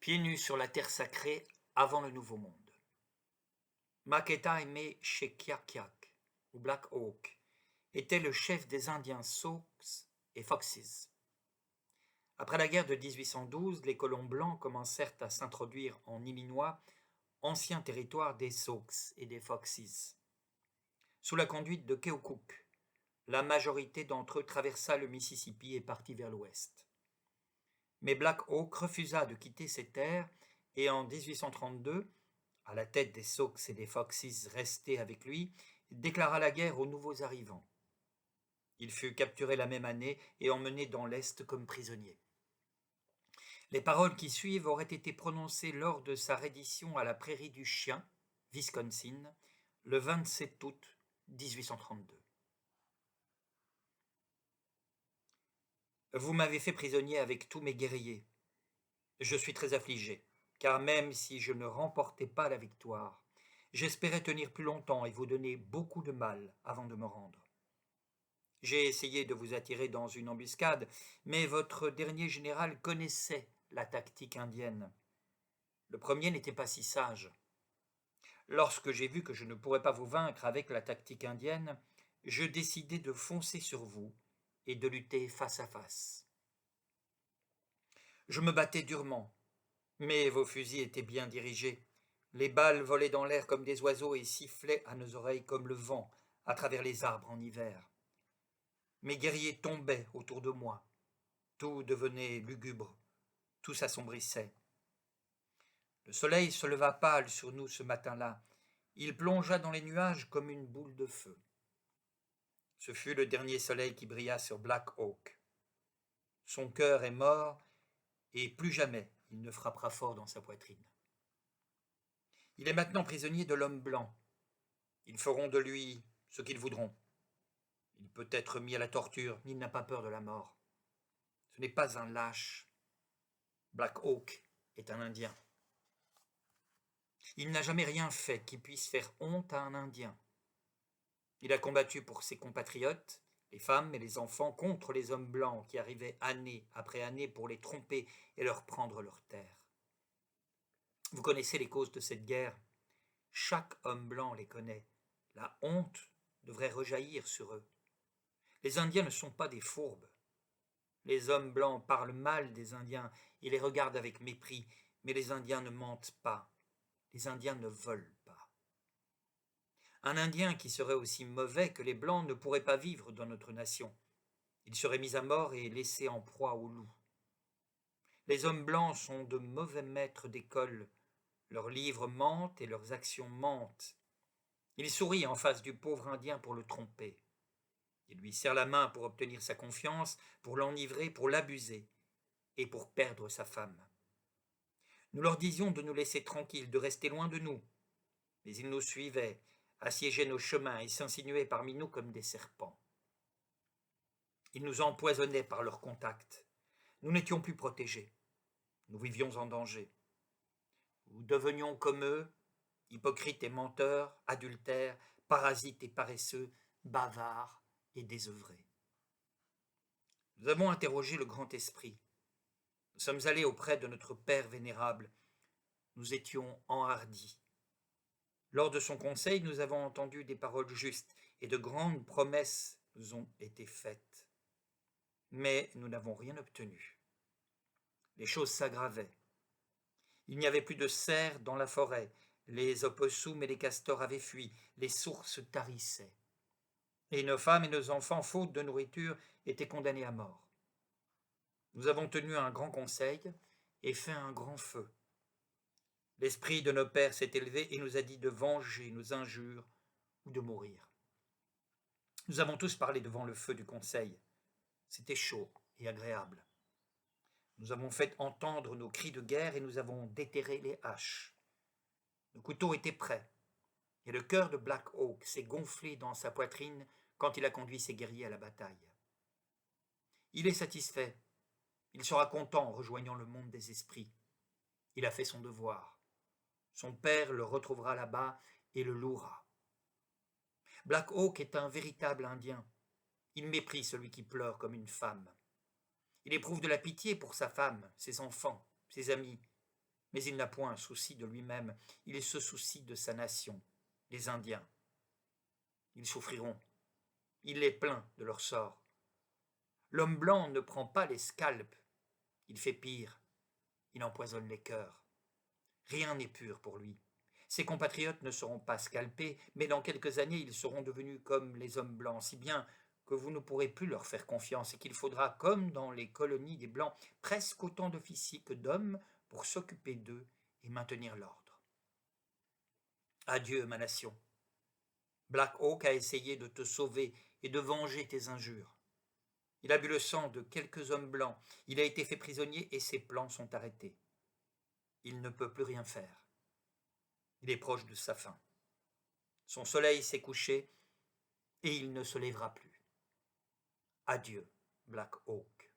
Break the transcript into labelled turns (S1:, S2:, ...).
S1: Pieds nus sur la terre sacrée avant le Nouveau Monde. Maketa Aimé Shekiakiak, ou Black Hawk, était le chef des Indiens Sioux et Foxes. Après la guerre de 1812, les colons blancs commencèrent à s'introduire en Illinois, ancien territoire des Sioux et des Foxes. Sous la conduite de Keokuk, la majorité d'entre eux traversa le Mississippi et partit vers l'ouest. Mais Black Hawk refusa de quitter ces terres et en 1832, à la tête des Sioux et des Foxes restés avec lui, déclara la guerre aux nouveaux arrivants. Il fut capturé la même année et emmené dans l'Est comme prisonnier. Les paroles qui suivent auraient été prononcées lors de sa reddition à la Prairie du Chien, Wisconsin, le 27 août 1832. Vous m'avez fait prisonnier avec tous mes guerriers. Je suis très affligé, car même si je ne remportais pas la victoire, j'espérais tenir plus longtemps et vous donner beaucoup de mal avant de me rendre. J'ai essayé de vous attirer dans une embuscade, mais votre dernier général connaissait la tactique indienne. Le premier n'était pas si sage. Lorsque j'ai vu que je ne pourrais pas vous vaincre avec la tactique indienne, je décidai de foncer sur vous et de lutter face à face. Je me battais durement, mais vos fusils étaient bien dirigés. Les balles volaient dans l'air comme des oiseaux et sifflaient à nos oreilles comme le vent à travers les arbres en hiver. Mes guerriers tombaient autour de moi. Tout devenait lugubre, tout s'assombrissait. Le soleil se leva pâle sur nous ce matin-là. Il plongea dans les nuages comme une boule de feu. Ce fut le dernier soleil qui brilla sur Black Hawk. Son cœur est mort et plus jamais il ne frappera fort dans sa poitrine. Il est maintenant prisonnier de l'homme blanc. Ils feront de lui ce qu'ils voudront. Il peut être mis à la torture, mais il n'a pas peur de la mort. Ce n'est pas un lâche. Black Hawk est un Indien. Il n'a jamais rien fait qui puisse faire honte à un Indien. Il a combattu pour ses compatriotes, les femmes et les enfants, contre les hommes blancs qui arrivaient année après année pour les tromper et leur prendre leurs terres. Vous connaissez les causes de cette guerre. Chaque homme blanc les connaît. La honte devrait rejaillir sur eux. Les Indiens ne sont pas des fourbes. Les hommes blancs parlent mal des Indiens et les regardent avec mépris, mais les Indiens ne mentent pas. Les Indiens ne volent pas. Un Indien qui serait aussi mauvais que les Blancs ne pourrait pas vivre dans notre nation. Il serait mis à mort et laissé en proie aux loups. Les hommes blancs sont de mauvais maîtres d'école. Leurs livres mentent et leurs actions mentent. Ils sourient en face du pauvre Indien pour le tromper. Ils lui serrent la main pour obtenir sa confiance, pour l'enivrer, pour l'abuser et pour perdre sa femme. Nous leur disions de nous laisser tranquilles, de rester loin de nous. Mais ils nous suivaient, assiégeaient nos chemins et s'insinuaient parmi nous comme des serpents. Ils nous empoisonnaient par leur contact. Nous n'étions plus protégés. Nous vivions en danger. Nous devenions comme eux, hypocrites et menteurs, adultères, parasites et paresseux, bavards et désœuvrés. Nous avons interrogé le grand esprit. Nous sommes allés auprès de notre Père vénérable. Nous étions enhardis. Lors de son conseil, nous avons entendu des paroles justes et de grandes promesses nous ont été faites. Mais nous n'avons rien obtenu. Les choses s'aggravaient. Il n'y avait plus de cerfs dans la forêt, les opossums et les castors avaient fui, les sources tarissaient. Et nos femmes et nos enfants, faute de nourriture, étaient condamnés à mort. Nous avons tenu un grand conseil et fait un grand feu. L'esprit de nos pères s'est élevé et nous a dit de venger nos injures ou de mourir. Nous avons tous parlé devant le feu du conseil. C'était chaud et agréable. Nous avons fait entendre nos cris de guerre et nous avons déterré les haches. Nos couteaux étaient prêts, et le cœur de Black Hawk s'est gonflé dans sa poitrine quand il a conduit ses guerriers à la bataille. Il est satisfait. Il sera content en rejoignant le monde des esprits. Il a fait son devoir. Son père le retrouvera là-bas et le louera. Black Hawk est un véritable Indien. Il méprise celui qui pleure comme une femme. Il éprouve de la pitié pour sa femme, ses enfants, ses amis. Mais il n'a point un souci de lui-même, il se soucie de sa nation, les Indiens. Ils souffriront, il les plaint de leur sort. L'homme blanc ne prend pas les scalps, il fait pire, il empoisonne les cœurs. Rien n'est pur pour lui. Ses compatriotes ne seront pas scalpés, mais dans quelques années ils seront devenus comme les hommes blancs, si bien que vous ne pourrez plus leur faire confiance et qu'il faudra, comme dans les colonies des Blancs, presque autant d'officiers que d'hommes pour s'occuper d'eux et maintenir l'ordre. Adieu, ma nation. Black Hawk a essayé de te sauver et de venger tes injures. Il a bu le sang de quelques hommes blancs, il a été fait prisonnier et ses plans sont arrêtés. Il ne peut plus rien faire. Il est proche de sa fin. Son soleil s'est couché et il ne se lèvera plus. Adieu, Black Hawk.